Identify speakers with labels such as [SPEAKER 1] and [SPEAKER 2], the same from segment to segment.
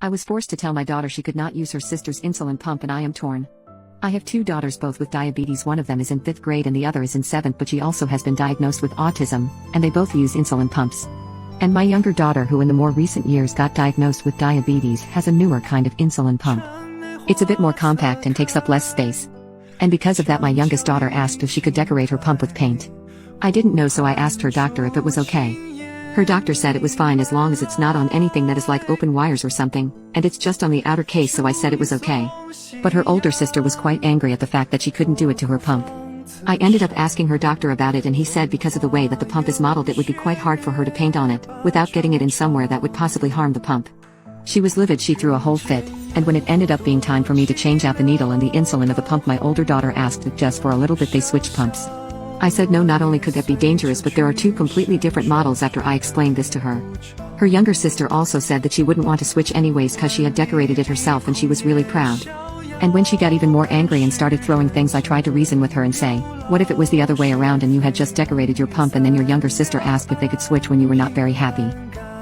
[SPEAKER 1] I was forced to tell my daughter she could not use her sister's insulin pump and I am torn. I have two daughters both with diabetes. One of them is in 5th grade and the other is in 7th, but she also has been diagnosed with autism, and they both use insulin pumps. And my younger daughter, who in the more recent years got diagnosed with diabetes, has a newer kind of insulin pump. It's a bit more compact and takes up less space. And because of that, my youngest daughter asked if she could decorate her pump with paint. I didn't know, so I asked her doctor if it was okay. Her doctor said it was fine as long as it's not on anything that is like open wires or something, and it's just on the outer case, so I said it was okay. But her older sister was quite angry at the fact that she couldn't do it to her pump. I ended up asking her doctor about it, and he said because of the way that the pump is modeled, it would be quite hard for her to paint on it, without getting it in somewhere that would possibly harm the pump. She was livid. She threw a whole fit, and when it ended up being time for me to change out the needle and the insulin of the pump, my older daughter asked if just for a little bit they switched pumps. I said no, not only could that be dangerous, but there are two completely different models after I explained this to her. Her younger sister also said that she wouldn't want to switch anyways cause she had decorated it herself and she was really proud. And when she got even more angry and started throwing things, I tried to reason with her and say, what if it was the other way around and you had just decorated your pump and then your younger sister asked if they could switch when you were not very happy?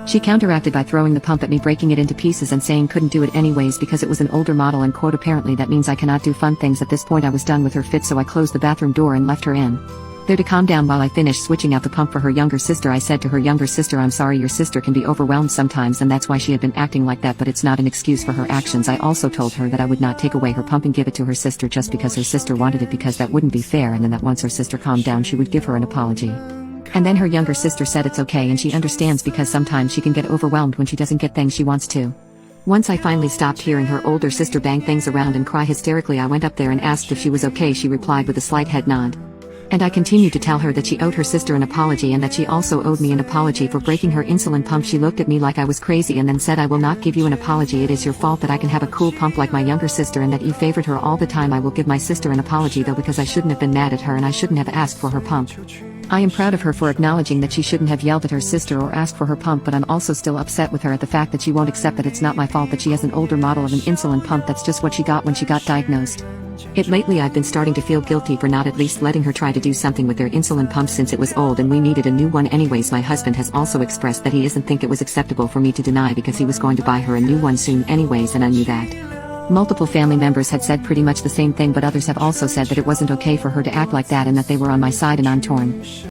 [SPEAKER 1] She counteracted by throwing the pump at me, breaking it into pieces and saying couldn't do it anyways because it was an older model, and quote, apparently that means I cannot do fun things. At this point I was done with her fit, so I closed the bathroom door and left her in. There to calm down while I finished switching out the pump for her younger sister, I said to her younger sister, I'm sorry, your sister can be overwhelmed sometimes and that's why she had been acting like that, but it's not an excuse for her actions. I also told her that I would not take away her pump and give it to her sister just because her sister wanted it, because that wouldn't be fair, and then that once her sister calmed down she would give her an apology. And then her younger sister said it's okay and she understands because sometimes she can get overwhelmed when she doesn't get things she wants to. Once I finally stopped hearing her older sister bang things around and cry hysterically, I went up there and asked if she was okay. She replied with a slight head nod. And I continued to tell her that she owed her sister an apology and that she also owed me an apology for breaking her insulin pump. She looked at me like I was crazy and then said, I will not give you an apology. It is your fault that I can have a cool pump like my younger sister and that you favored her all the time. I will give my sister an apology though, because I shouldn't have been mad at her and I shouldn't have asked for her pump. I am proud of her for acknowledging that she shouldn't have yelled at her sister or asked for her pump, but I'm also still upset with her at the fact that she won't accept that it's not my fault that she has an older model of an insulin pump. That's just what she got when she got diagnosed. Lately I've been starting to feel guilty for not at least letting her try to do something with their insulin pump since it was old and we needed a new one anyways. My husband has also expressed that he doesn't think it was acceptable for me to deny because he was going to buy her a new one soon anyways, and I knew that. Multiple family members had said pretty much the same thing, but others have also said that it wasn't okay for her to act like that and that they were on my side, and I'm torn.